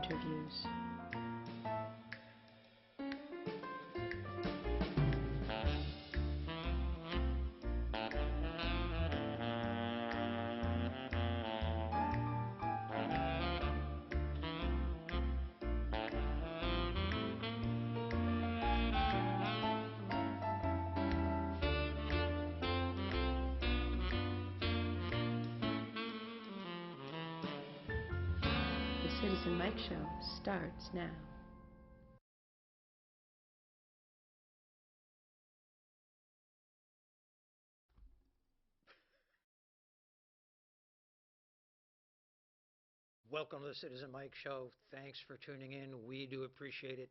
interviews. The Citizen Mike Show starts now. Welcome to the Citizen Mike Show. Thanks for tuning in. We do appreciate it.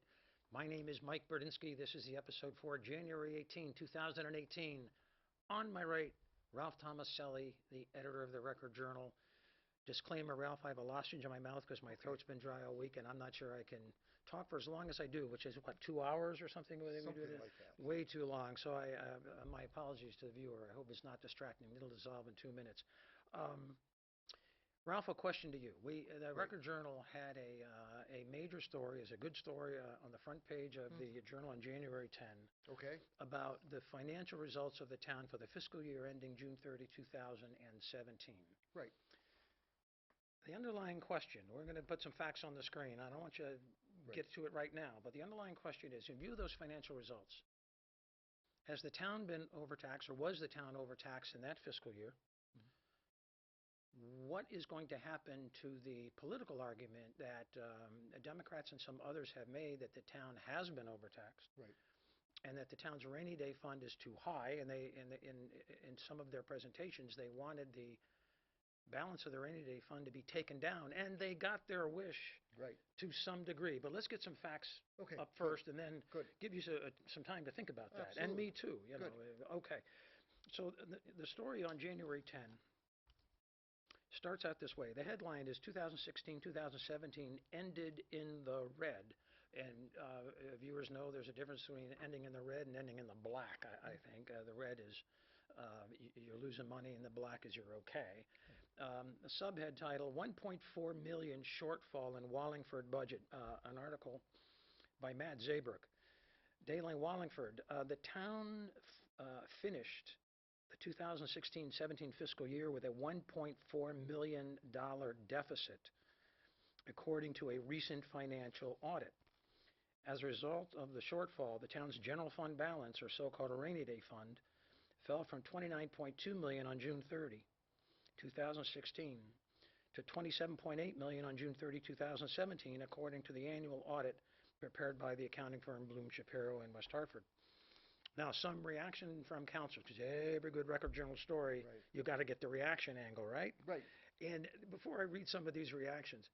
My name is Mike Burdinsky. This is the episode for January 18, 2018. On my right, Ralph Tomaselli, the editor of the Record Journal. Disclaimer, Ralph, I have a lozenge in my mouth because my throat's been dry all week, and I'm not sure I can talk for as long as I do, which is, what, 2 hours or something? Something like that. Way too long. So my apologies to the viewer. I hope it's not distracting. It'll dissolve in 2 minutes. Ralph, a question to you. The Record Journal had a major story, is a good story, on the front page of the Journal on January 10. Okay. About the financial results of the town for the fiscal year ending June 30, 2017. Right. The underlying question, we're going to put some facts on the screen. I don't want you to get to it right now, but the underlying question is, in view of those financial results, has the town been overtaxed, or was the town overtaxed in that fiscal year? What is going to happen to the political argument that Democrats and some others have made that the town has been overtaxed? Right. And that the town's rainy day fund is too high, and in some of their presentations, they wanted the balance of the rainy day fund to be taken down, and they got their wish to some degree. But let's get some facts up first, and then give you some time to think about that. Absolutely. And me too. Okay. So the story on January 10 starts out this way. The headline is 2016-2017 ended in the red. And viewers know there's a difference between ending in the red and ending in the black, I think. The red is you're losing money, and the black is you're okay. The subhead title, 1.4 million shortfall in Wallingford budget, an article by Matt Zabrook. Dayline Wallingford, the town finished the 2016-17 fiscal year with a $1.4 million deficit, according to a recent financial audit. As a result of the shortfall, the town's general fund balance, or so-called rainy day fund, fell from $29.2 million on June 30, 2016, to $27.8 million on June 30, 2017, according to the annual audit prepared by the accounting firm Bloom Shapiro in West Hartford. Now, some reaction from counsel, because every good Record Journal story, you've got to get the reaction angle, right? Right. And before I read some of these reactions,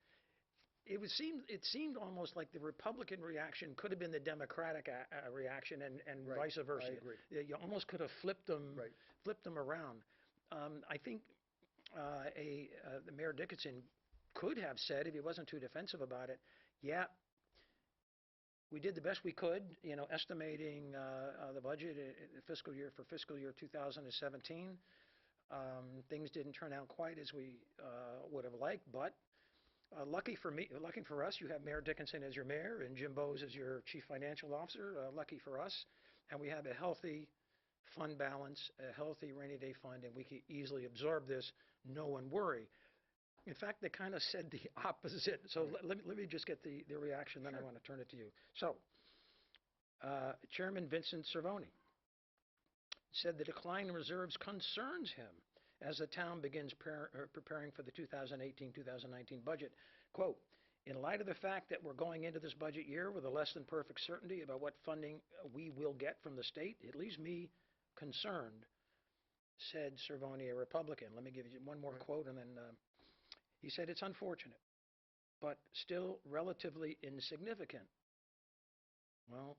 it seemed almost like the Republican reaction could have been the Democratic reaction, and vice versa. I agree. You almost could have flipped them around. I think the Mayor Dickinson could have said, if he wasn't too defensive about it, yeah, we did the best we could, estimating the budget fiscal year 2017. Things didn't turn out quite as we would have liked, but lucky for us, you have Mayor Dickinson as your mayor and Jim Bowes as your chief financial officer. Lucky for us, and we have a healthy fund balance, a healthy rainy day fund, and we can easily absorb this. No one worry. In fact, they kind of said the opposite. So let me just get the reaction, then I want to turn it to you. So, Chairman Vincent Cervoni said the decline in reserves concerns him as the town begins preparing for the 2018-2019 budget. Quote, in light of the fact that we're going into this budget year with a less than perfect certainty about what funding we will get from the state, it leaves me concerned, said Cervoni, a Republican. Let me give you one more quote, and then he said it's unfortunate, but still relatively insignificant. Well,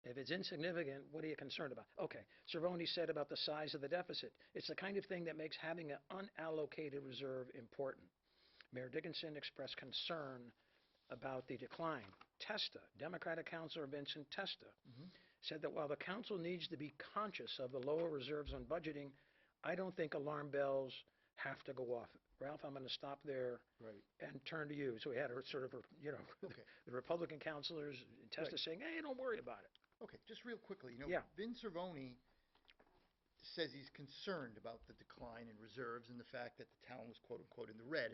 if it's insignificant, what are you concerned about? Okay, Cervoni said about the size of the deficit. It's the kind of thing that makes having an unallocated reserve important. Mayor Dickinson expressed concern about the decline. Testa, Democratic Councilor Vincent Testa, said that while the council needs to be conscious of the lower reserves on budgeting, I don't think alarm bells have to go off. Ralph, I'm going to stop there Right. and turn to you. So we had a sort of, Okay. the Republican counselors in Testa saying, hey, don't worry about it. Okay. Just real quickly, Yeah. Vin Cervoni says he's concerned about the decline in reserves and the fact that the town was quote unquote in the red.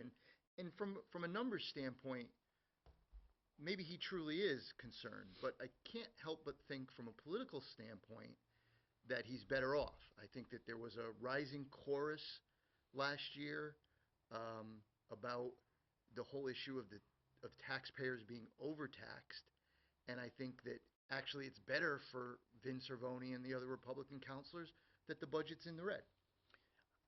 And from a numbers standpoint, maybe he truly is concerned, but I can't help but think from a political standpoint that he's better off. I think that there was a rising chorus last year about the whole issue of taxpayers being overtaxed, and I think that actually it's better for Vin Cervoni and the other Republican counselors that the budget's in the red.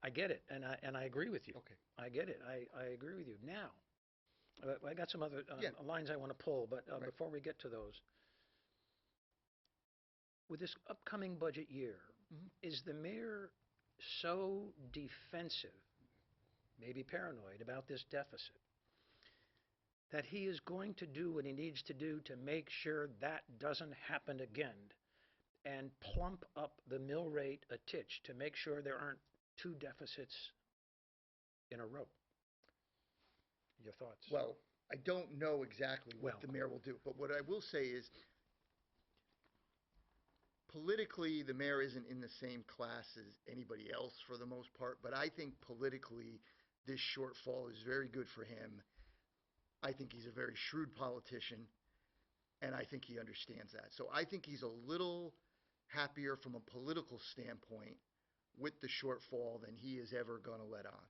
I get it, and I agree with you. Okay. I get it. I agree with you. Now, I got some other Yeah. lines I want to pull, but Right. before we get to those, with this upcoming budget year, Mhm. is the mayor so defensive, maybe paranoid about this deficit, that he is going to do what he needs to do to make sure that doesn't happen again and plump up the mill rate a titch to make sure there aren't two deficits in a row? Your thoughts? Well, I don't know exactly what Well. the mayor will do, but what I will say is politically, the mayor isn't in the same class as anybody else for the most part, but I think politically, this shortfall is very good for him. I think he's a very shrewd politician, and I think he understands that. So I think he's a little happier from a political standpoint with the shortfall than he is ever going to let on.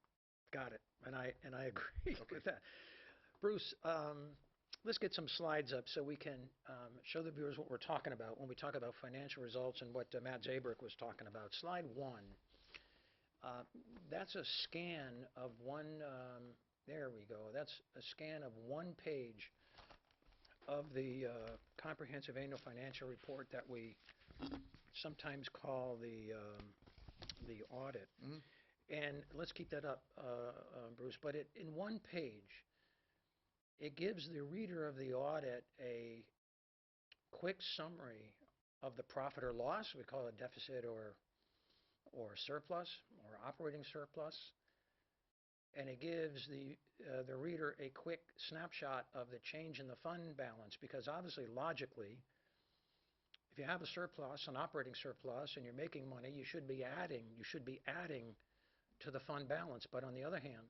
Got it. And I agree Okay. with that. Bruce, let's get some slides up so we can show the viewers what we're talking about when we talk about financial results and what Matt Zabrick was talking about. Slide 1. That's a scan of one, there we go. That's a scan of one page of the comprehensive annual financial report that we sometimes call the audit. Mhm. And let's keep that up, Bruce. But in one page, it gives the reader of the audit a quick summary of the profit or loss. We call it deficit or surplus or operating surplus. And it gives the reader a quick snapshot of the change in the fund balance, because obviously, logically, if you have a surplus, an operating surplus, and you're making money, you should be adding to the fund balance. But on the other hand,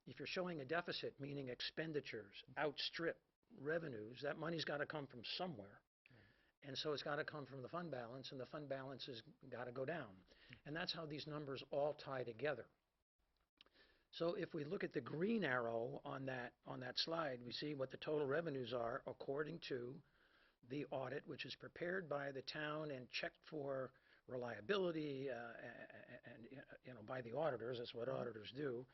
if you're showing a deficit, meaning expenditures outstrip revenues, that money's got to come from somewhere. And so it's got to come from the fund balance, and the fund balance has got to go down. And that's how these numbers all tie together. So if we look at the green arrow on that slide, we see what the total revenues are according to the audit, which is prepared by the town and checked for reliability and by the auditors. That's what auditors do.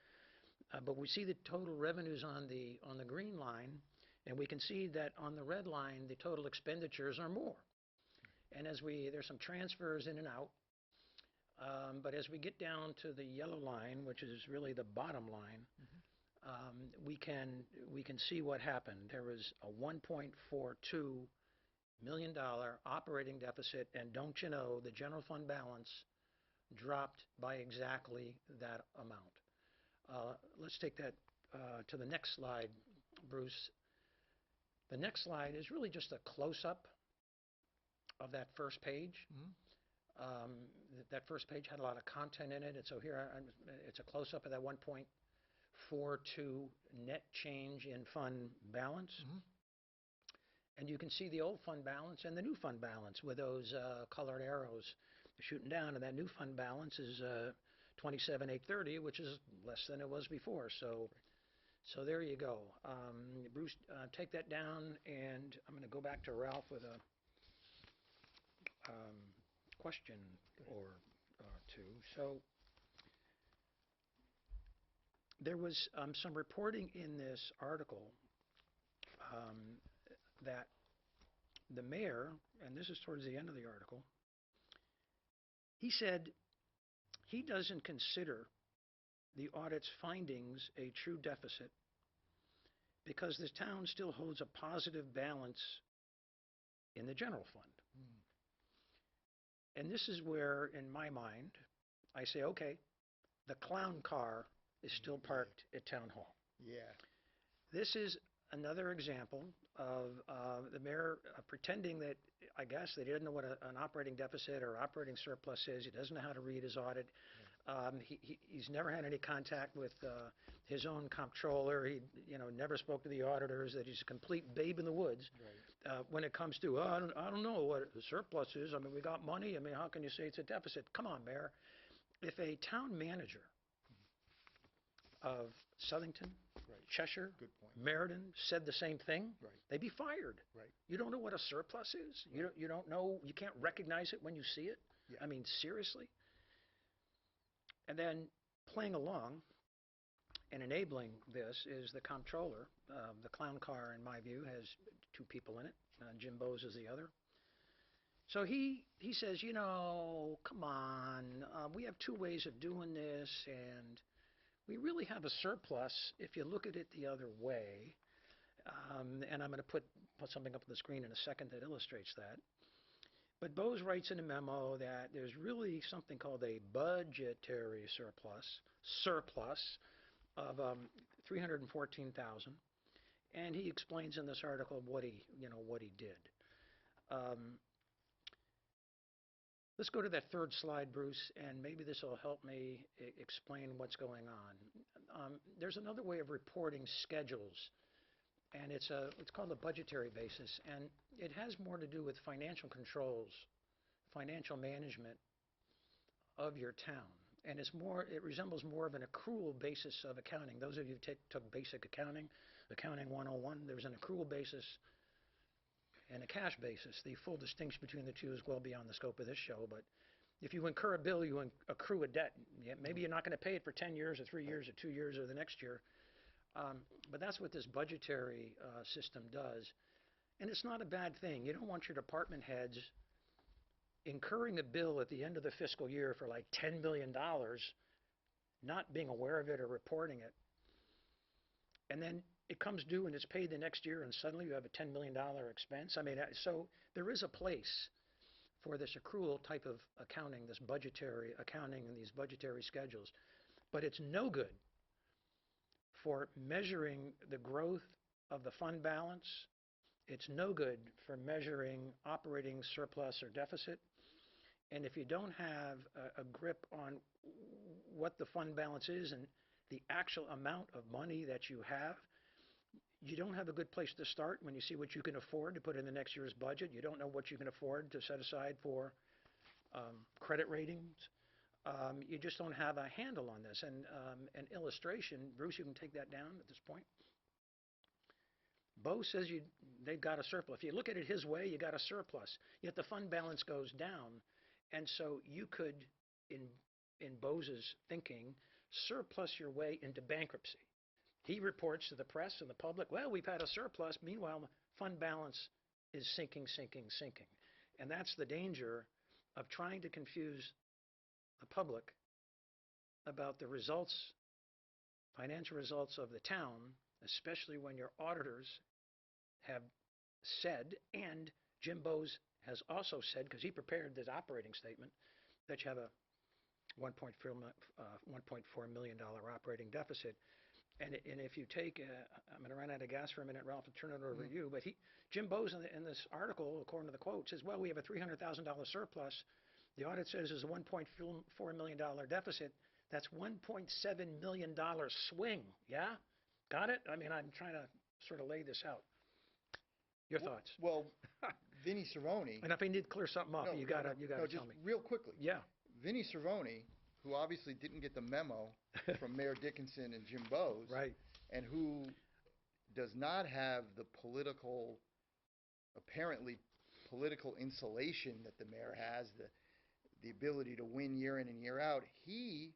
But we see the total revenues on the green line, and we can see that on the red line, the total expenditures are more. And there's some transfers in and out. But as we get down to the yellow line, which is really the bottom line, we can see what happened. There was a $1.42 million operating deficit, and don't you know, the general fund balance dropped by exactly that amount. Let's take that to the next slide, Bruce. The next slide is really just a close-up of that first page. That first page had a lot of content in it, and so here it's a close-up of that 1.42 net change in fund balance. And you can see the old fund balance and the new fund balance with those colored arrows shooting down, and that new fund balance is 27,830, which is less than it was before. So there you go. Bruce, take that down, and I'm going to go back to Ralph with a question or two. So there was some reporting in this article that the mayor, and this is towards the end of the article, he said he doesn't consider the audit's findings a true deficit because the town still holds a positive balance in the general fund. And this is where, in my mind, I say, okay, the clown car is still Yeah. parked at Town Hall. Yeah. This is another example of the mayor pretending that, I guess, that he doesn't know what an operating deficit or operating surplus is. He doesn't know how to read his audit. He's never had any contact with his own comptroller. He, never spoke to the auditors. That he's a complete babe in the woods Right. when it comes to, I don't know what the surplus is. I mean, we got money. I mean, how can you say it's a deficit? Come on, Mayor. If a town manager of Southington, Right. Cheshire, Good point. Meriden said the same thing, Right. they'd be fired. Right. You don't know what a surplus is? Right. You don't know, you can't recognize it when you see it? Yeah. I mean, seriously? And then playing along and enabling this is the comptroller. The clown car, in my view, has two people in it. Jim Bowes is the other. So he says, come on, we have two ways of doing this, and we really have a surplus if you look at it the other way. And I'm going to put something up on the screen in a second that illustrates that. But Bowes writes in a memo that there's really something called a budgetary surplus of 314,000, and he explains in this article what he did. Let's go to that third slide, Bruce, and maybe this will help me explain what's going on. There's another way of reporting schedules, and it's called a budgetary basis, and it has more to do with financial controls, financial management of your town, and it resembles more of an accrual basis of accounting. Those of you who took basic accounting 101, there's an accrual basis and a cash basis. The full distinction between the two is well beyond the scope of this show, but if you incur a bill, you accrue a debt. Maybe you're not going to pay it for 10 years or 3 years or 2 years or the next year. But that's what this budgetary system does. And it's not a bad thing. You don't want your department heads incurring a bill at the end of the fiscal year for like $10 million, not being aware of it or reporting it. And then it comes due and it's paid the next year, and suddenly you have a $10 million expense. I mean, so there is a place for this accrual type of accounting, this budgetary accounting and these budgetary schedules. But it's no good for measuring the growth of the fund balance. It's no good for measuring operating surplus or deficit. And if you don't have a grip on what the fund balance is and the actual amount of money that you have, you don't have a good place to start when you see what you can afford to put in the next year's budget. You don't know what you can afford to set aside for credit ratings. You just don't have a handle on this. And an illustration, Bruce, you can take that down at this point. Bo says they've got a surplus. If you look at it his way, you got a surplus. Yet the fund balance goes down. And so you could, in Bose's thinking, surplus your way into bankruptcy. He reports to the press and the public, well, we've had a surplus. Meanwhile, the fund balance is sinking. And that's the danger of trying to confuse the public about the results, financial results of the town, especially when your auditors have said, and Jim Bowes has also said, because he prepared this operating statement, that you have a $1.4 million operating deficit. And if you take, I'm going to run out of gas for a minute, Ralph, and turn it over to you. But Jim Bowes in this article, according to the quote, says, well, we have a $300,000 surplus. The audit says there's a $1.4 million deficit. That's $1.7 million swing. Yeah? Got it? I mean, I'm trying to sort of lay this out. Your thoughts? Well, Vinnie Cervoni. And if I need to clear something up, you gotta tell just me. real quickly. Yeah. Vinnie Cervoni, who obviously didn't get the memo from Mayor Dickinson and Jim Bowes, Right. and who does not have the apparently political insulation that the mayor has, the ability to win year in and year out, he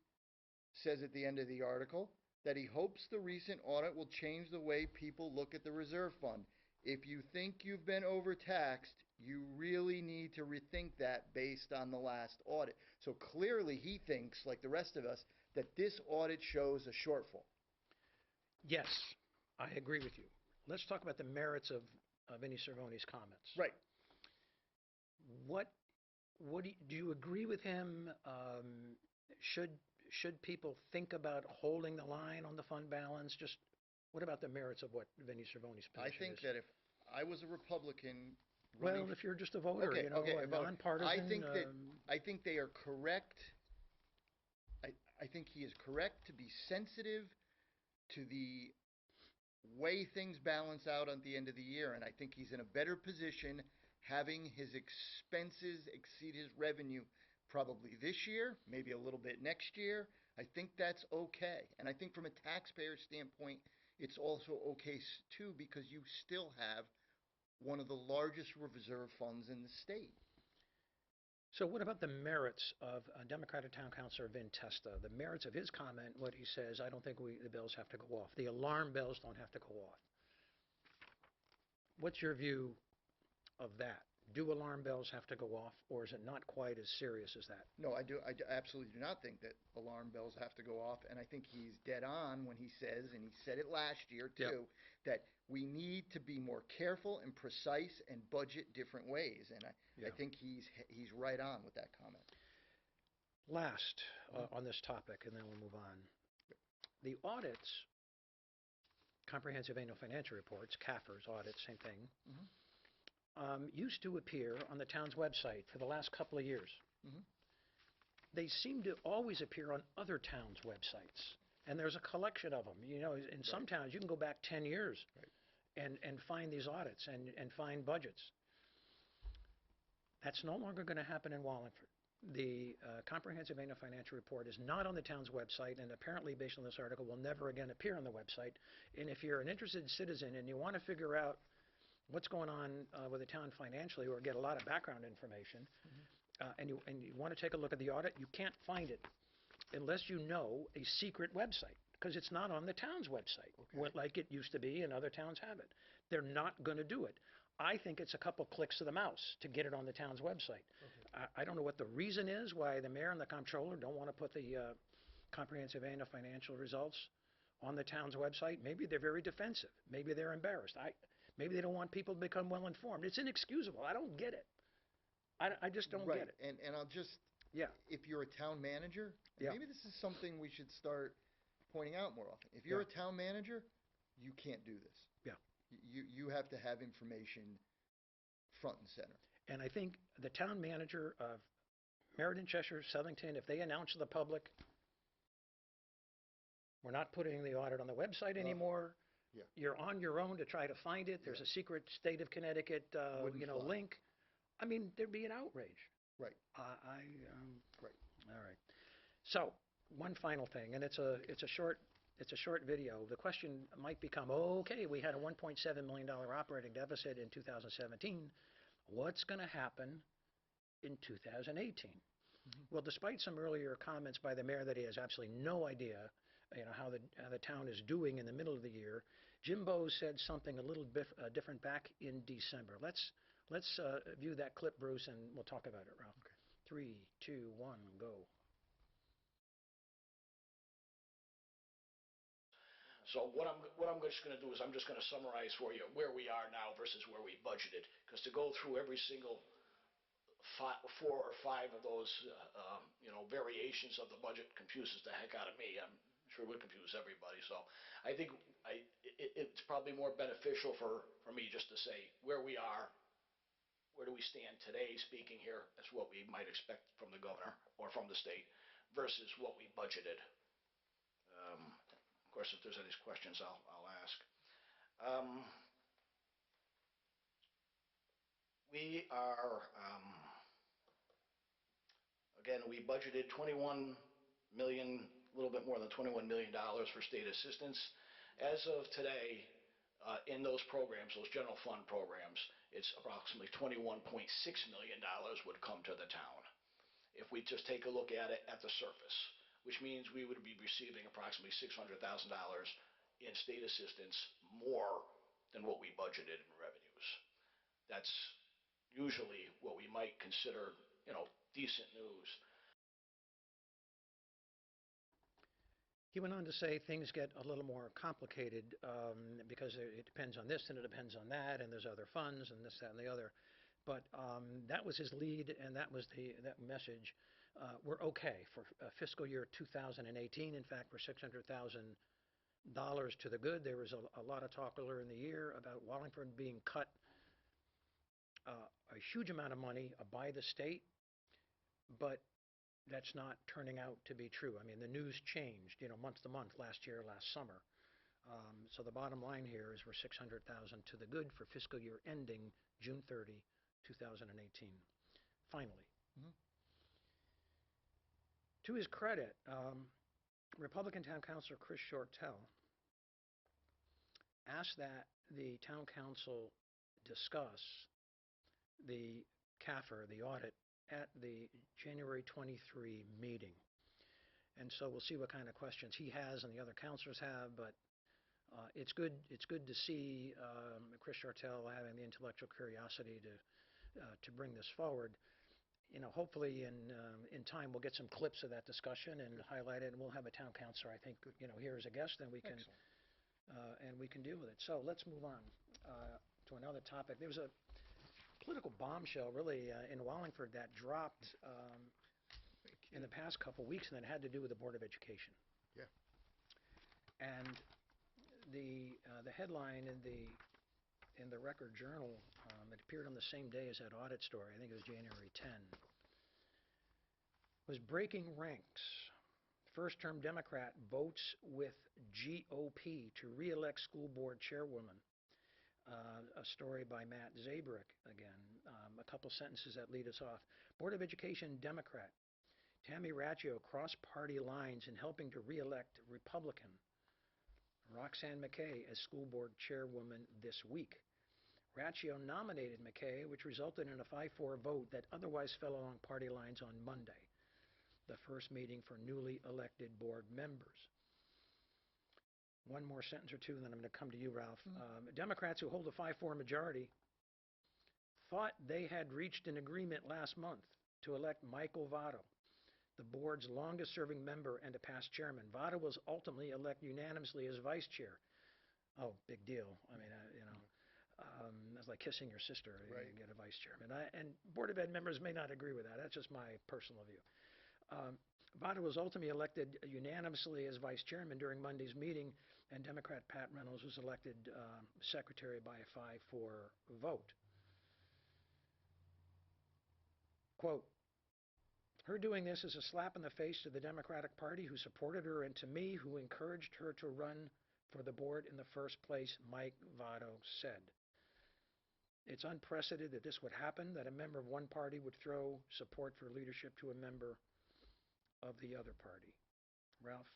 says at the end of the article that he hopes the recent audit will change the way people look at the reserve fund. If you think you've been overtaxed, you really need to rethink that based on the last audit. So clearly he thinks, like the rest of us, that this audit shows a shortfall. Yes, I agree with you. Let's talk about the merits of Vinnie Cervoni's comments. Right. What do you agree with him? should people think about holding the line on the fund balance? Just what about the merits of what Vinnie Cervone's I position think is? that if I was a Republican Well, running, if you're just a voter, okay, okay, a vote. nonpartisan. I think they are correct. I, I think he is correct to be sensitive to the way things balance out at the end of the year, and I think he's in a better position having his expenses exceed his revenue probably this year, maybe a little bit next year. I think that's okay. And I think from a taxpayer standpoint, it's also okay too because you still have one of the largest reserve funds in the state. So what about the merits of Democratic Town Councilor Vin Testa? The merits of his comment, what he says, I don't think the bills have to go off. The alarm bells don't have to go off. What's your view of that? Do alarm bells have to go off, or is it not quite as serious as that? No, I absolutely do not think that alarm bells have to go off, and I think he's dead on when he says, and he said it last year too, that we need to be more careful and precise and budget different ways, and I think he's right on with that comment. Last on this topic, and then we'll move on. The audits, Comprehensive Annual Financial Reports, CAFR's audits, same thing, used to appear on the town's website for the last couple of years. They seem to always appear on other towns' websites, and there's a collection of them. You know, in some towns, you can go back 10 years and find these audits and find budgets. That's no longer going to happen in Wallingford. The Comprehensive Annual Financial Report is not on the town's website, and apparently, based on this article, will never again appear on the website. And if you're an interested citizen and you want to figure out what's going on with the town financially or get a lot of background information, and you want to take a look at the audit, you can't find it unless you know a secret website, because it's not on the town's website like it used to be, and other towns have it. They're not going to do it. I think it's a couple clicks of the mouse to get it on the town's website. I don't know what the reason is why the mayor and the comptroller don't want to put the comprehensive annual financial results on the town's website. Maybe they're very defensive. Maybe they're embarrassed. Maybe they don't want people to become well informed. It's inexcusable. I don't get it. I just don't get it. And I'll just, if you're a town manager, maybe this is something we should start pointing out more often. If you're a town manager, you can't do this. You have to have information front and center. And I think the town manager of Meriden, Cheshire, Southington, if they announce to the public, we're not putting the audit on the website anymore, you're on your own to try to find it, there's a secret state of Connecticut link, I mean, there'd be an outrage. Right. Right. All right. So, one final thing, and it's a short video. The question might become, okay, we had a $1.7 million operating deficit in 2017. What's going to happen in 2018? Well, despite some earlier comments by the mayor that he has absolutely no idea, how the town is doing in the middle of the year, Jim Bowes said something a little bit different back in December. Let's view that clip, Bruce, and we'll talk about it, Ralph. Okay. 3, 2, 1, go. So what I'm just going to do is I'm just going to summarize for you where we are now versus where we budgeted. Because to go through every single 4 or 5 of those, variations of the budget confuses the heck out of me. I'm sure it would confuse everybody. So I think it's probably more beneficial for me just to say where we are, where do we stand today, speaking here, as what we might expect from the governor or from the state versus what we budgeted. Of course, if there's any questions, I'll ask. We are, again, we budgeted $21 million, a little bit more than $21 million for state assistance. As of today, in those programs, those general fund programs, it's approximately $21.6 million would come to the town. If we just take a look at it at the surface, which means we would be receiving approximately $600,000 in state assistance more than what we budgeted in revenues. That's usually what we might consider, decent news. He went on to say things get a little more complicated because it depends on this and it depends on that, and there's other funds and this, that, and the other. But that was his lead, and that was that message. we're okay for fiscal year 2018. In fact, we're $600,000 to the good. There was a lot of talk earlier in the year about Wallingford being cut a huge amount of money by the state, but that's not turning out to be true. I mean, the news changed, month to month last year, last summer. So the bottom line here is we're $600,000 to the good for fiscal year ending June 30, 2018. Finally. Mhm. To his credit, Republican Town Councilor Chris Shortell asked that the Town Council discuss the CAFR, the audit, at the January 23 meeting. And so we'll see what kind of questions he has and the other councilors have, but it's good to see Chris Shortell having the intellectual curiosity to bring this forward. Hopefully in time we'll get some clips of that discussion and highlight it, and we'll have a town councilor, I think, here as a guest, and we can deal with it. So let's move on to another topic. There was a political bombshell, really, in Wallingford that dropped in the past couple weeks, and that had to do with the Board of Education. Yeah. And the headline in the Record Journal, it appeared on the same day as that audit story, I think it was January 10, was breaking ranks. First-term Democrat votes with GOP to re-elect school board chairwoman. A story by Matt Zabrick again. A couple sentences that lead us off. Board of Education Democrat Tammy Raggio crossed party lines in helping to re-elect Republican Roxanne McKay as school board chairwoman this week. Raggio nominated McKay, which resulted in a 5-4 vote that otherwise fell along party lines on Monday, the first meeting for newly elected board members. One more sentence or two, and then I'm going to come to you, Ralph. Democrats who hold a 5-4 majority thought they had reached an agreement last month to elect Michael Votto, the board's longest-serving member and a past chairman. Votto was ultimately elected unanimously as vice chair. Oh, big deal. I mean, it's like kissing your sister. Right. You get a vice chairman. And Board of Ed members may not agree with that. That's just my personal view. Votto was ultimately elected unanimously as vice chairman during Monday's meeting, and Democrat Pat Reynolds was elected secretary by a 5-4 vote. Quote, her doing this is a slap in the face to the Democratic Party who supported her and to me who encouraged her to run for the board in the first place, Mike Votto said. It's unprecedented that this would happen, that a member of one party would throw support for leadership to a member of the other party. Ralph,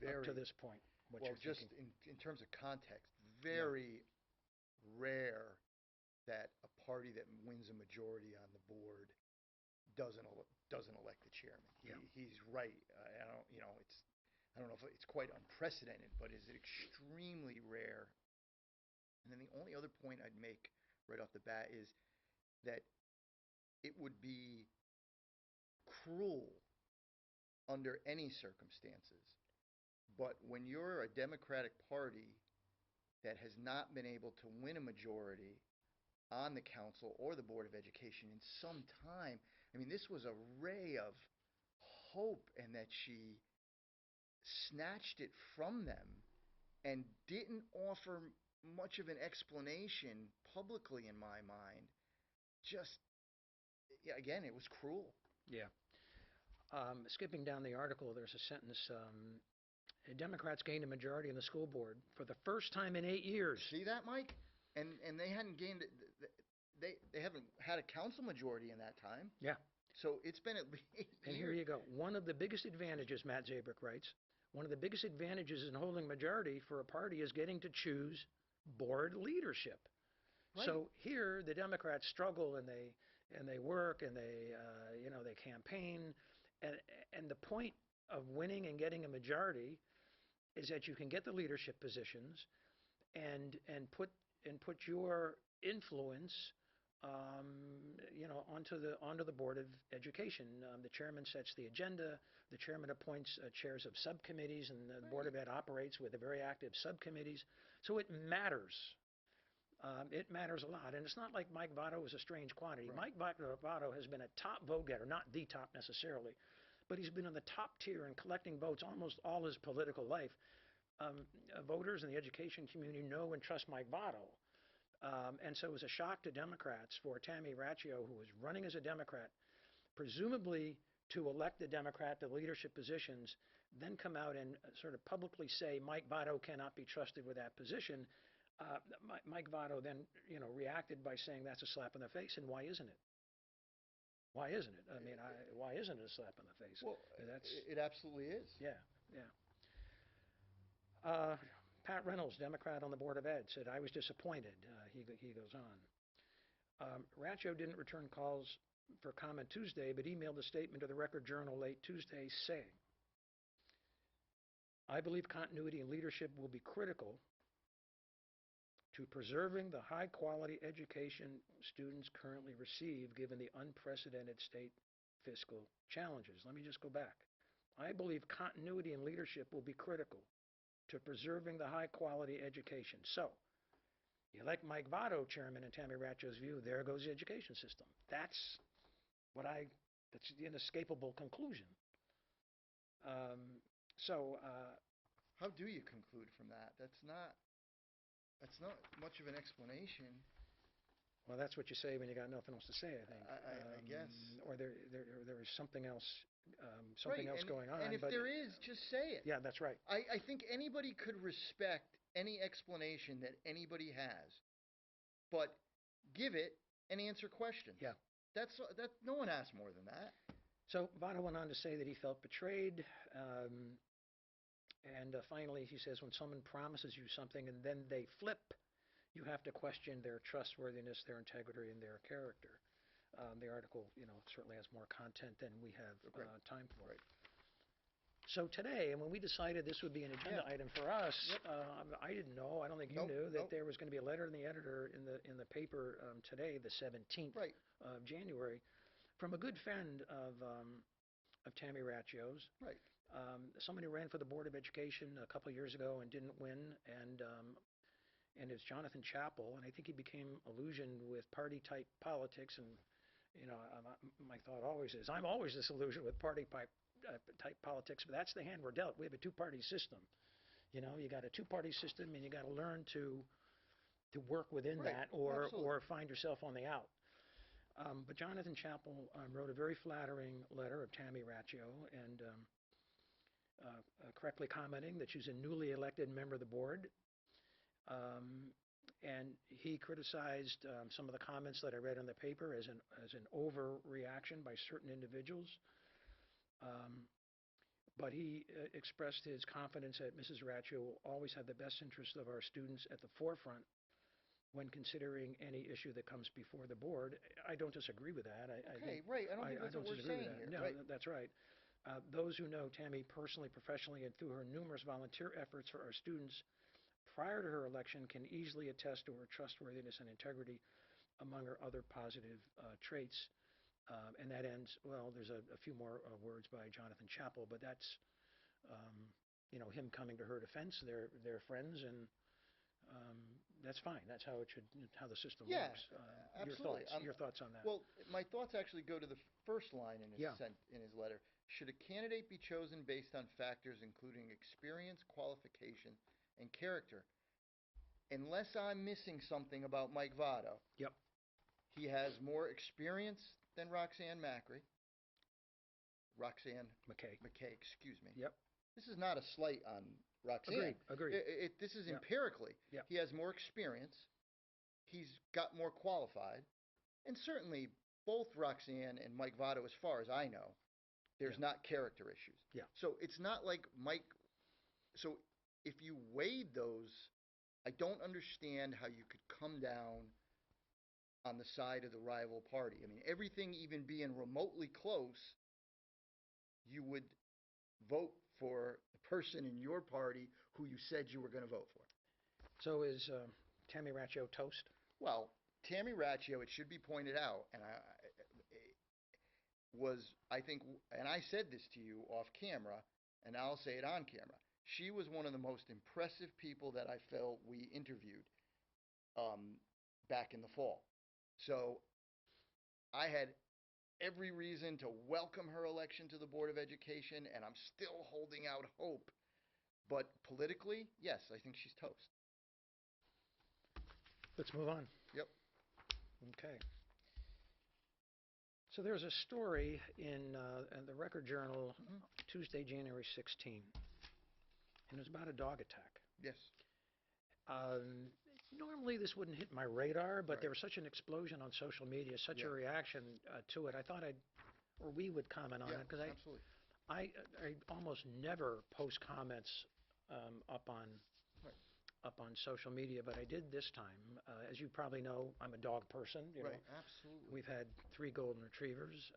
up to this point, what you're just thinking? in terms of context, very rare that a party that wins a majority on the board doesn't elect the chairman. Yeah. He's right. I don't know if it's quite unprecedented, but is it extremely rare? And then the only other point I'd make right off the bat is that it would be cruel under any circumstances. But when you're a Democratic Party that has not been able to win a majority on the council or the Board of Education in some time, I mean, this was a ray of hope, and that she snatched it from them and didn't offer much of an explanation publicly, in my mind. Just, again, it was cruel. Yeah. Skipping down the article, there's a sentence, Democrats gained a majority in the school board for the first time in 8 years. See that, Mike? And they hadn't gained it. They haven't had a council majority in that time. Yeah. So it's been at least 8 years. And here you go. One of the biggest advantages, Matt Zabrick writes, one of the biggest advantages in holding majority for a party is getting to choose board leadership. Right. So here the Democrats struggle and they work and they campaign, and the point of winning and getting a majority is that you can get the leadership positions and put your influence onto the Board of Education. The chairman sets the agenda. The chairman appoints chairs of subcommittees, and the Board of Ed operates with a very active subcommittees. So it matters It matters a lot. And it's not like Mike Votto is a strange quantity. Right. Mike Votto has been a top vote getter, not the top necessarily, but he's been in the top tier in collecting votes almost all his political life. Voters in the education community know and trust Mike Votto. And so it was a shock to Democrats for Tammy Raggio, who was running as a Democrat, presumably to elect the Democrat to leadership positions, then come out and sort of publicly say Mike Votto cannot be trusted with that position. Mike Votto then, reacted by saying that's a slap in the face, and why isn't it? Why isn't it? I mean, why isn't it a slap in the face? Well, That's it absolutely is. yeah, yeah. Pat Reynolds, Democrat on the Board of Ed, said, I was disappointed. He goes on. Raggio didn't return calls for comment Tuesday, but emailed a statement to the Record Journal late Tuesday saying, I believe continuity and leadership will be critical to preserving the high-quality education students currently receive given the unprecedented state fiscal challenges. Let me just go back. I believe continuity and leadership will be critical to preserving the high-quality education. So, you elect Mike Votto, chairman, in Tammy Raggio's view, there goes the education system. That's the inescapable conclusion. How do you conclude from that? That's not much of an explanation. Well, that's what you say when you got nothing else to say, I think. I guess. Or there is something else, Right, going on. And if but there is, just say it. yeah, that's right. I think anybody could respect any explanation that anybody has, but give it and answer questions. Yeah. That no one asks more than that. So Votto went on to say that he felt betrayed. And finally, he says, when someone promises you something and then they flip, you have to question their trustworthiness, their integrity, and their character. The article, certainly has more content than we have time for. Right. So today, and when we decided this would be an agenda item for us, I didn't know. I don't think you knew that there was going to be a letter in the editor in the paper today, the 17th of January, from a good friend of Tammy Raggio's. Right. Someone who ran for the Board of Education a couple of years ago and didn't win, and it's Jonathan Chappell, and I think he became illusioned with party-type politics, and my thought always is, I'm always disillusioned with party-type politics, but that's the hand we're dealt. We have a two-party system. You got a two-party system, and you got to learn to work within that, or find yourself on the out. But Jonathan Chappell wrote a very flattering letter of Tammy Raggio, and correctly commenting that she's a newly elected member of the board. And he criticized some of the comments that I read in the paper as an overreaction by certain individuals. But he expressed his confidence that Mrs. Raggio will always have the best interest of our students at the forefront when considering any issue that comes before the board. I don't disagree with that. Right. I don't think that's what we're saying here. No, right. That's right. Those who know Tammy personally, professionally, and through her numerous volunteer efforts for our students prior to her election can easily attest to her trustworthiness and integrity among her other positive traits. And that ends, well, there's a few more words by Jonathan Chappell, but that's, him coming to her defense. They're friends, and that's fine. That's how the system works. Absolutely. Your thoughts on that? Well, my thoughts actually go to the first line in his letter. Should a candidate be chosen based on factors including experience, qualification, and character? Unless I'm missing something about Mike Votto. Yep. He has more experience than Roxanne McKay, excuse me. Yep. This is not a slight on Roxanne. Agreed. This is empirically. Yep. He has more experience. He's got more qualified. And certainly both Roxanne and Mike Votto, as far as I know, there's not character issues. Yeah. So it's not like Mike. So if you weighed those, I don't understand how you could come down on the side of the rival party. I mean, everything even being remotely close, you would vote for the person in your party who you said you were going to vote for. So is Tammy Raggio toast? Well, Tammy Raggio, it should be pointed out, and I think, and I said this to you off camera, and I'll say it on camera. She was one of the most impressive people that I felt we interviewed. back in the fall. So I had every reason to welcome her election to the Board of Education, and I'm still holding out hope. But politically, yes, I think she's toast. Let's move on. Yep. Okay. So there's a story in the Record Journal Tuesday, January 16, and it was about a dog attack. Yes. Normally this wouldn't hit my radar, but Right. there was such an explosion on social media, such a reaction to it. I thought we would comment on Yeah, it because absolutely. I almost never post comments up on Right. up on social media, but I did this time. As you probably know, I'm a dog person. You know, Right, absolutely. we've had 3 golden retrievers.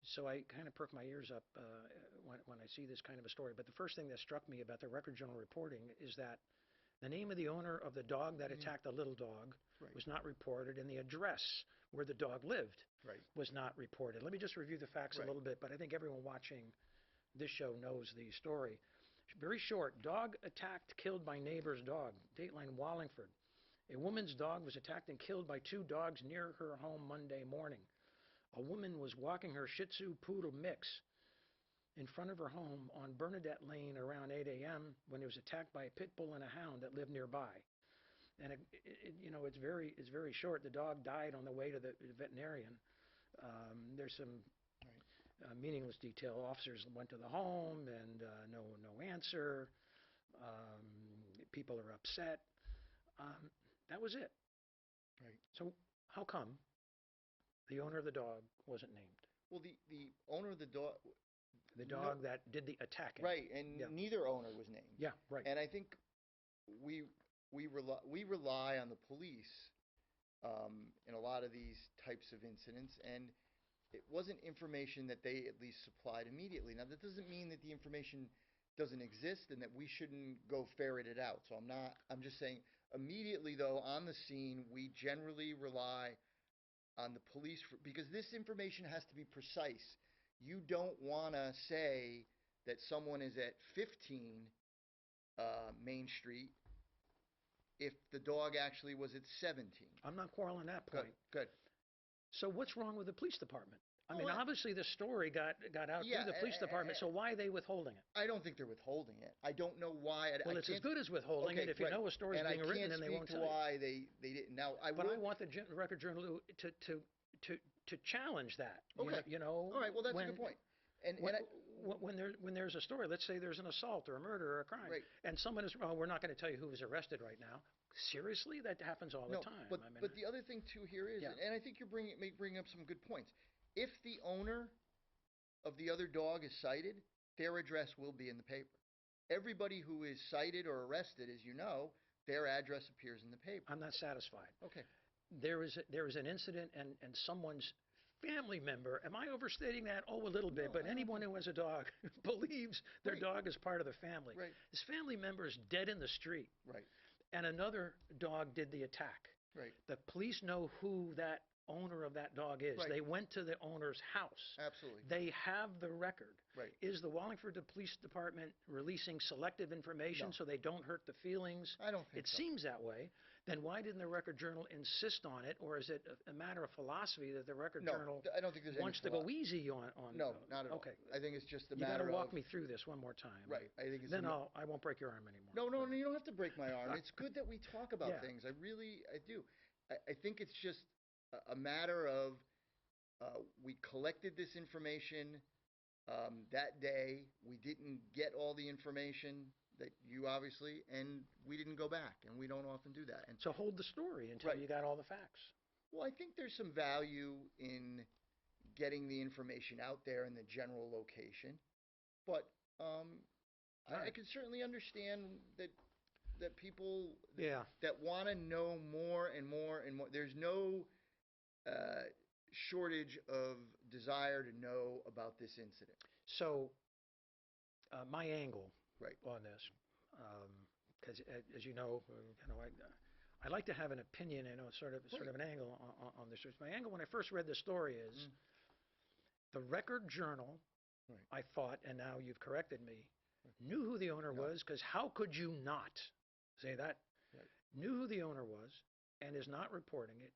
So I kind of perk my ears up when I see this kind of a story. But the first thing that struck me about the Record Journal reporting is that the name of the owner of the dog that attacked the little dog Right. was not reported, and the address where the dog lived Right. was not reported. Let me just review the facts a Right. little bit, but I think everyone watching this show knows the story. Very short. Dog attacked, killed by neighbor's dog. Dateline Wallingford. A woman's dog was attacked and killed by 2 dogs near her home Monday morning. A woman was walking her Shih Tzu Poodle mix in front of her home on Bernadette Lane around 8 a.m. when it was attacked by a pit bull and a hound that lived nearby. And it's very short. The dog died on the way to the veterinarian. There's some meaningless detail. Officers went to the home and no answer. People are upset. That was it. Right. So how come the owner of the dog wasn't named? Well, the owner of the dog, The dog that did the attacking. right, and Yeah. neither owner was named. Yeah, right. And I think we rely on the police in a lot of these types of incidents, and it wasn't information that they at least supplied immediately. Now, that doesn't mean that the information doesn't exist and that we shouldn't go ferret it out. So I'm just saying immediately, though, on the scene, we generally rely on the police because this information has to be precise. You don't want to say that someone is at 15 Main Street if the dog actually was at 17. I'm not quarreling that point. Good. So what's wrong with the police department? I mean, Well, obviously the story got out Yeah, through the police department, so why are they withholding it? I don't think they're withholding it. I don't know why. Well, it's as good as withholding it if you know a story's being written and they won't tell you. I can't speak to why they didn't. Now, But I want the Record Journal to challenge that. Okay. You know. All right. Well, that's a good point. When there's a story, let's say there's an assault or a murder or a crime, Right. and someone is, we're not going to tell you who was arrested right now. Seriously, that happens all the time. But the other thing too here is, Yeah. and I think you're bringing up some good points. If the owner of the other dog is cited, their address will be in the paper. Everybody who is cited or arrested, as you know, their address appears in the paper. I'm not satisfied. Okay. There is an incident and someone's family member. Am I overstating that? Oh, a little bit. No, But I don't anyone who has a dog believes their Right. dog is part of the family. Right. This family member is dead in the street, Right. and another dog did the attack. Right. The police know who that owner of that dog is. Right. They went to the owner's house. Absolutely. They have the record. Right. Is the Wallingford Police Department releasing selective information No. so they don't hurt the feelings? I don't think It so. seems that way. Then why didn't the Record Journal insist on it, or is it a matter of philosophy that the Record No, Journal I don't think there's any wants to go easy on? No, not at all. Okay. I think it's just a You got matter to walk of me through this one more time. right. I think it's Then I won't break your arm anymore. No, you don't have to break my arm. It's good that we talk about Yeah. things. I do. I think it's just a matter of we collected this information that day. We didn't get all the information that you obviously, and we didn't go back, and we don't often do that. And So hold the story until Right. you got all the facts. well, I think there's some value in getting the information out there in the general location, but I Right. can certainly understand that people Yeah. that want to know more and more and more. There's no shortage of desire to know about this incident. So my angle Right. on this, because as you know, I like to have an opinion, sort of an angle on this. My angle when I first read the story is the Record Journal. Right. I thought, and now you've corrected me, knew who the owner No. was, because how could you not say that? Right. Knew who the owner was, and is not reporting it,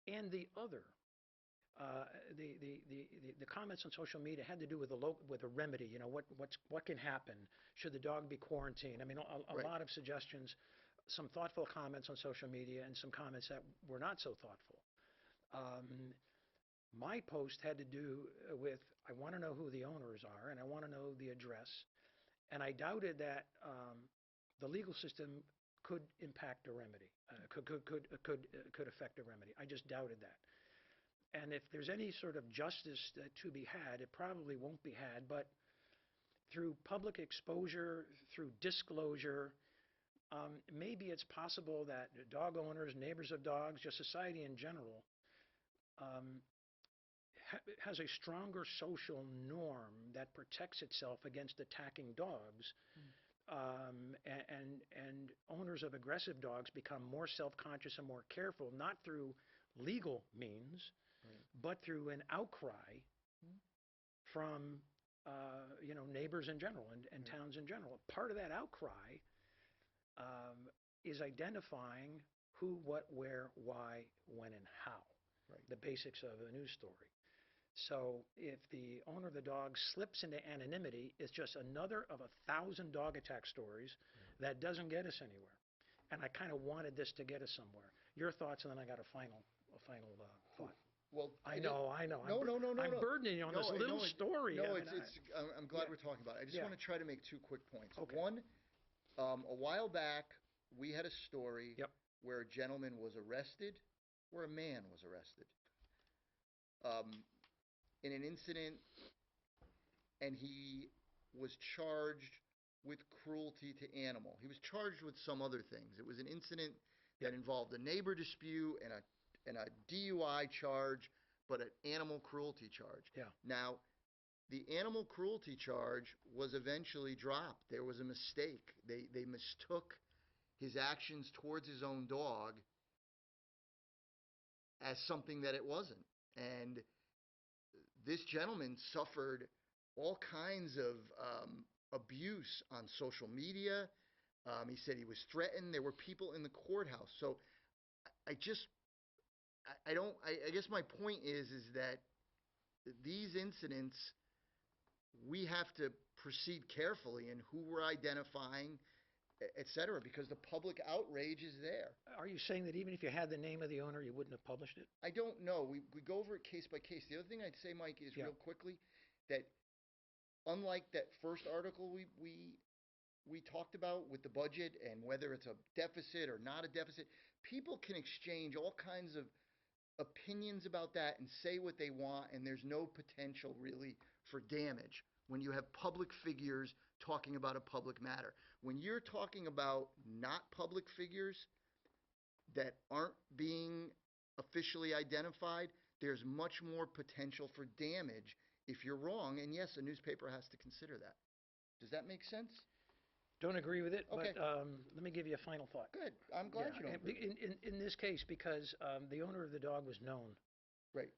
and the other, the comments on social media had to do with with a remedy. What can happen? Should the dog be quarantined? I mean, a Right. lot of suggestions, some thoughtful comments on social media, and some comments that were not so thoughtful. My post had to do with, I want to know who the owners are, and I want to know the address, and I doubted that the legal system could impact a remedy, could affect a remedy. I just doubted that. And if there's any sort of justice to be had, it probably won't be had, but through public exposure, through disclosure, maybe it's possible that dog owners, neighbors of dogs, just society in general, has a stronger social norm that protects itself against attacking dogs. And owners of aggressive dogs become more self-conscious and more careful, not through legal means, but through an outcry from neighbors in general and towns in general. Part of that outcry is identifying who, what, where, why, when, and how. Right. The basics of a news story. So if the owner of the dog slips into anonymity, it's just another of 1,000 dog attack stories that doesn't get us anywhere. And I kind of wanted this to get us somewhere. Your thoughts, and then I got a final thought. Well, I know. No, I'm burdening you on this little story. No, I mean, I'm glad yeah. we're talking about it. I just Yeah. want to try to make two quick points. Okay. One, a while back, we had a story Yep. where a gentleman was arrested, where a man was arrested, in an incident, and he was charged with cruelty to animal. He was charged with some other things. It was an incident that involved a neighbor dispute and a DUI charge, but an animal cruelty charge. Yeah. Now, the animal cruelty charge was eventually dropped. There was a mistake. They mistook his actions towards his own dog as something that it wasn't. And this gentleman suffered all kinds of abuse on social media. He said he was threatened. There were people in the courthouse. So I guess my point is that these incidents, we have to proceed carefully in who we're identifying, et cetera, because the public outrage is there. Are you saying that even if you had the name of the owner, you wouldn't have published it? I don't know. We go over it case by case. The other thing I'd say, Mike, is real quickly that unlike that first article we talked about with the budget and whether it's a deficit or not a deficit, people can exchange all kinds of opinions about that and say what they want, and there's no potential really for damage when you have public figures talking about a public matter. When you're talking about not public figures that aren't being officially identified, there's much more potential for damage if you're wrong, and yes, a newspaper has to consider that. Does that make sense? Don't agree with it, Okay. but let me give you a final thought. Good. I'm glad you don't and agree. in this case, because the owner of the dog was known. Right.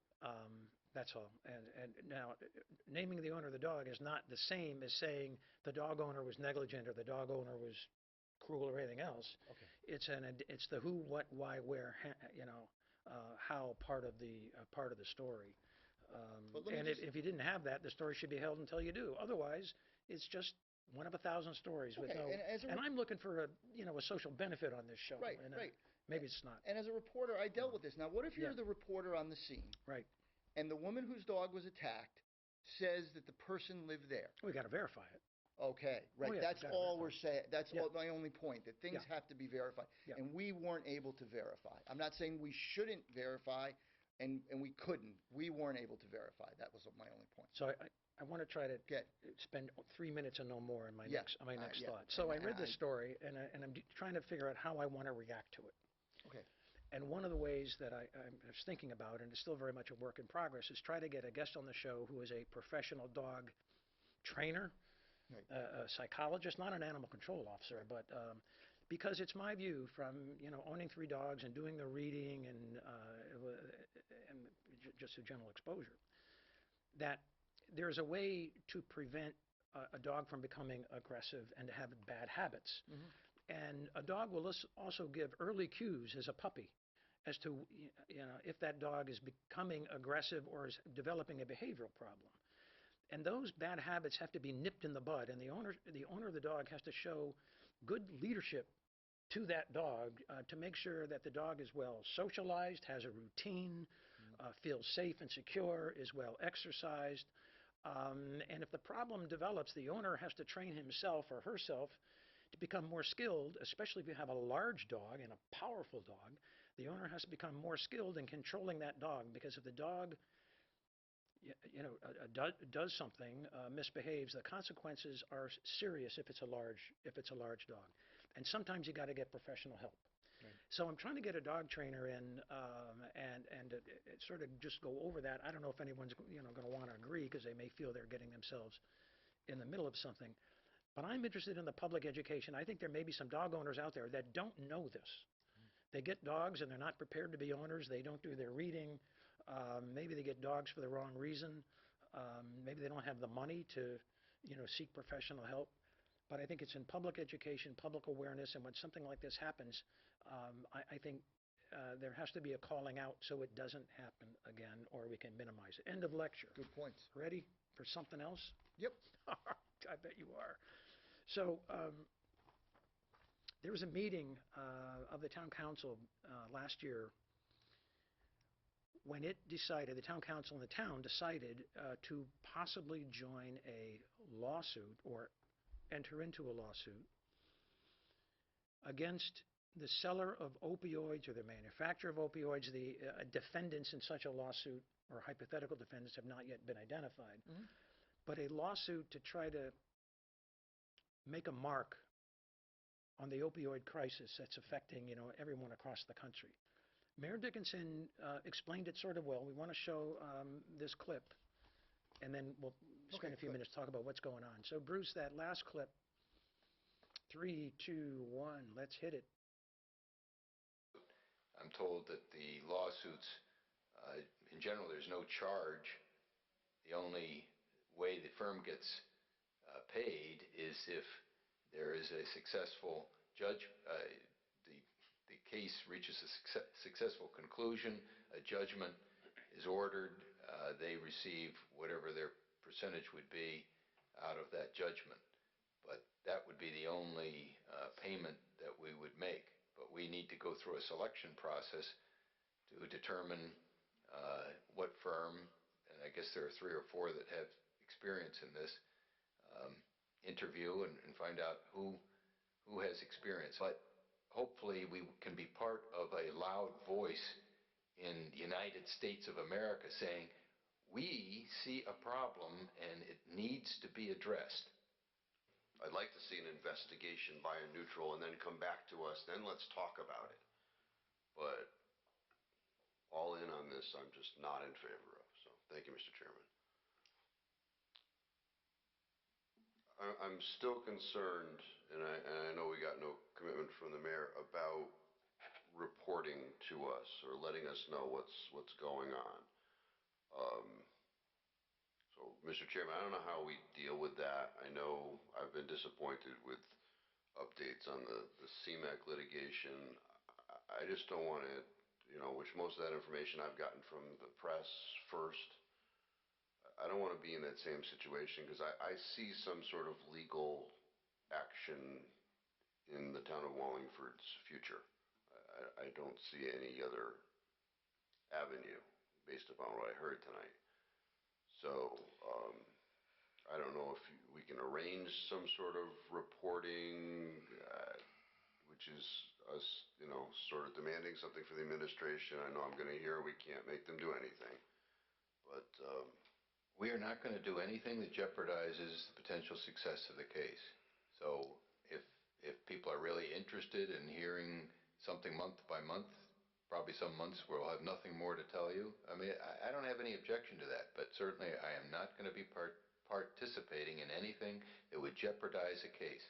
That's all. And now, naming the owner of the dog is not the same as saying the dog owner was negligent or the dog owner was cruel or anything else. Okay. It's the who, what, why, where, how part of the story. But let me And just- if you didn't have that, the story should be held until you do. Otherwise, it's just one of 1,000 stories with Okay, no. and as a And I'm looking for a social benefit on this show. Right, and, right. Maybe it's not. And as a reporter, I dealt with this. Now, what if you're Yeah. the reporter on the scene, Right. and the woman whose dog was attacked says that the person lived there? We got to verify it. Okay, right. yeah, That's gotta all verify. we're saying. That's Yeah. all my only point, that things Yeah. have to be verified. Yeah. And we weren't able to verify. I'm not saying we shouldn't verify, and we couldn't. We weren't able to verify. That was my only point. So I want to try to Good. spend 3 minutes and no more in my Yeah. next Yeah. thought. So I And read this story, and I'm trying to figure out how I want to react to it. Okay. And one of the ways that I was thinking about, and it's still very much a work in progress, is try to get a guest on the show who is a professional dog trainer, Right. a psychologist, not an animal control officer, but because it's my view from owning 3 dogs and doing the reading and just a general exposure, that there's a way to prevent a dog from becoming aggressive and to have bad habits. Mhm. And a dog will also give early cues as a puppy as to, if that dog is becoming aggressive or is developing a behavioral problem. And those bad habits have to be nipped in the bud, and the owner of the dog has to show good leadership to that dog to make sure that the dog is well socialized, has a routine, feels safe and secure, is well exercised. And if the problem develops, the owner has to train himself or herself to become more skilled, especially if you have a large dog and a powerful dog. The owner has to become more skilled in controlling that dog, because if the dog does something, misbehaves, the consequences are serious if it's a large dog. And sometimes you got to get professional help. Right. So I'm trying to get a dog trainer in, and sort of just go over that. I don't know if anyone's going to want to agree, because they may feel they're getting themselves in the middle of something. But I'm interested in the public education. I think there may be some dog owners out there that don't know this. They get dogs and they're not prepared to be owners. They don't do their reading. Maybe they get dogs for the wrong reason. Maybe they don't have the money to, seek professional help. But I think it's in public education, public awareness, and when something like this happens, I think there has to be a calling out so it doesn't happen again, or we can minimize it. End of lecture. Good points. Ready for something else? Yep. I bet you are. So there was a meeting of the town council last year when the town council in the town decided to possibly join a lawsuit or enter into a lawsuit against the seller of opioids or the manufacturer of opioids. The defendants in such a lawsuit, or hypothetical defendants, have not yet been identified. Mhm. But a lawsuit to try to make a mark on the opioid crisis that's affecting, everyone across the country. Mayor Dickinson explained it sort of well. We want to show this clip, and then we'll spend a few minutes talking about what's going on. So, Bruce, that last clip, 3, 2, 1, let's hit it. I'm told that the lawsuits, in general, there's no charge. The only way the firm gets paid is if there is a successful the case reaches a successful conclusion, a judgment is ordered, they receive whatever their percentage would be out of that judgment. But that would be the only payment that we would make. But we need to go through a selection process to determine what firm, and I guess there are 3 or 4 that have experience in this, interview and find out who has experience. But hopefully we can be part of a loud voice in the United States of America saying, we see a problem and it needs to be addressed. I'd like to see an investigation by a neutral and then come back to us, then let's talk about it. But all in on this, I'm just not in favor of. So thank you, Mr. Chairman. I'm still concerned, and I know we got no commitment from the mayor about reporting to us or letting us know what's going on. So, Mr. Chairman, I don't know how we deal with that. I know I've been disappointed with updates on the CMAQ litigation. I just don't want to, which most of that information I've gotten from the press first. I don't want to be in that same situation because I see some sort of legal action in the town of Wallingford's future. I don't see any other avenue based upon what I heard tonight. So I don't know if we can arrange some sort of reporting, which is us, sort of demanding something for the administration. I know I'm going to hear we can't make them do anything, but we are not going to do anything that jeopardizes the potential success of the case. So if people are really interested in hearing something month by month, probably some months we'll have nothing more to tell you. I mean, I don't have any objection to that, but certainly I am not going to be participating in anything that would jeopardize a case.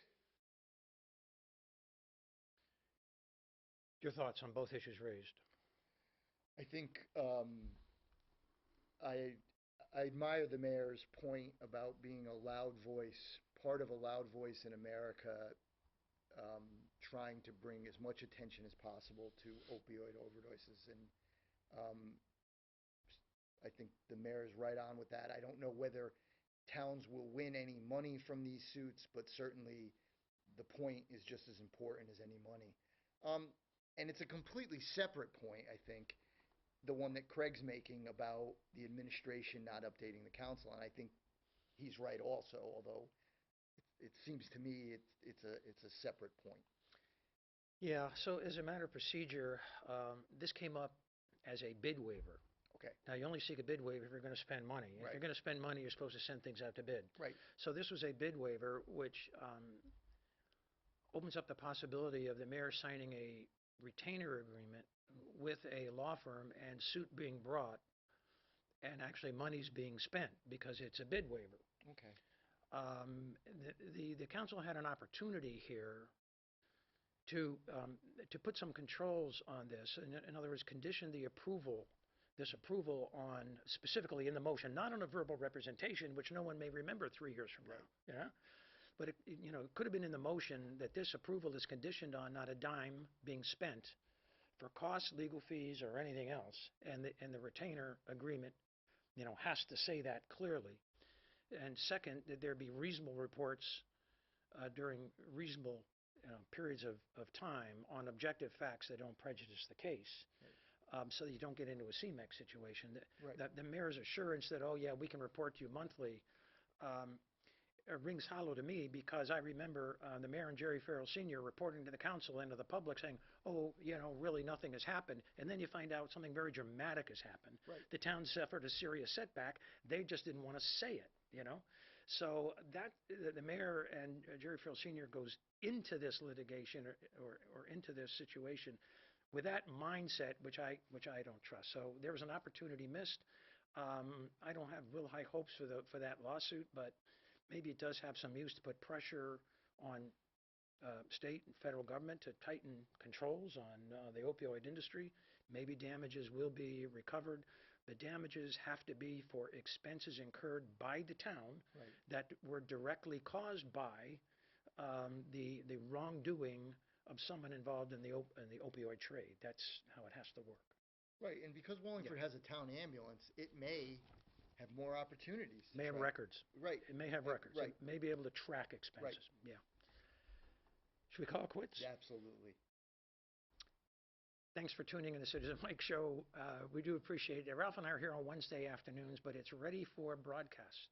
Your thoughts on both issues raised? I think I admire the mayor's point about being a loud voice, part of a loud voice in America, trying to bring as much attention as possible to opioid overdoses. And um, I think the mayor is right on with that. I don't know whether towns will win any money from these suits, but certainly the point is just as important as any money. Um, and it's a completely separate point, I think, the one that Craig's making about the administration not updating the council, and I think he's right also, although it seems to me it's a separate point. Yeah, so as a matter of procedure, this came up as a bid waiver. Okay, Now, you only seek a bid waiver if you're going to spend money. If Right. you're going to spend money, you're supposed to send things out to bid. right, So this was a bid waiver, which opens up the possibility of the mayor signing a retainer agreement with a law firm and suit being brought and actually monies being spent because it's a bid waiver. okay, The council had an opportunity here to put some controls on this. In other words, condition this approval on specifically in the motion, not on a verbal representation, which no one may remember 3 years from now. Yeah. But it could have been in the motion that this approval is conditioned on not a dime being spent for costs, legal fees, or anything else, and the retainer agreement, has to say that clearly. And second, that there be reasonable reports during reasonable periods of time on objective facts that don't prejudice the case. So that you don't get into a CMEX situation. Right. The mayor's assurance that, oh yeah, we can report to you monthly, rings hollow to me because I remember the mayor and Jerry Farrell Sr. reporting to the council and to the public saying, oh, really nothing has happened. And then you find out something very dramatic has happened. Right. The town suffered a serious setback. They just didn't want to say it, So the mayor and Jerry Farrell Sr. goes into this litigation or into this situation with that mindset, which I don't trust. So there was an opportunity missed. I don't have real high hopes for that lawsuit, but maybe it does have some use to put pressure on state and federal government to tighten controls on the opioid industry. Maybe damages will be recovered. The damages have to be for expenses incurred by the town Right. that were directly caused by the wrongdoing of someone involved in the opioid trade. That's how it has to work. right. And because Wallingford has a town ambulance, it may have more opportunities. to May have track- records. Right. It may have records. Right. It may be able to track expenses. Yeah. Should we call it quits? Absolutely. Thanks for tuning in to the Citizen Mike Show. We do appreciate it. Ralph and I are here on Wednesday afternoons, but it's ready for broadcast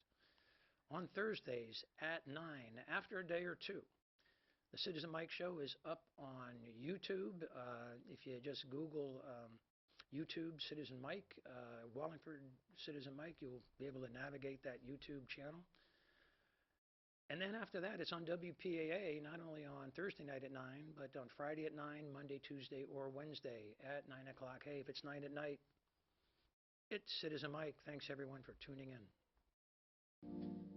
on Thursdays at 9, after a day or two. The Citizen Mike Show is up on YouTube. If you just Google YouTube Citizen Mike, Wallingford Citizen Mike, you'll be able to navigate that YouTube channel. And then after that, it's on WPAA, not only on Thursday night at 9, but on Friday at 9, Monday, Tuesday, or Wednesday at 9 o'clock. Hey, if it's 9 at night, it's Citizen Mike. Thanks, everyone, for tuning in.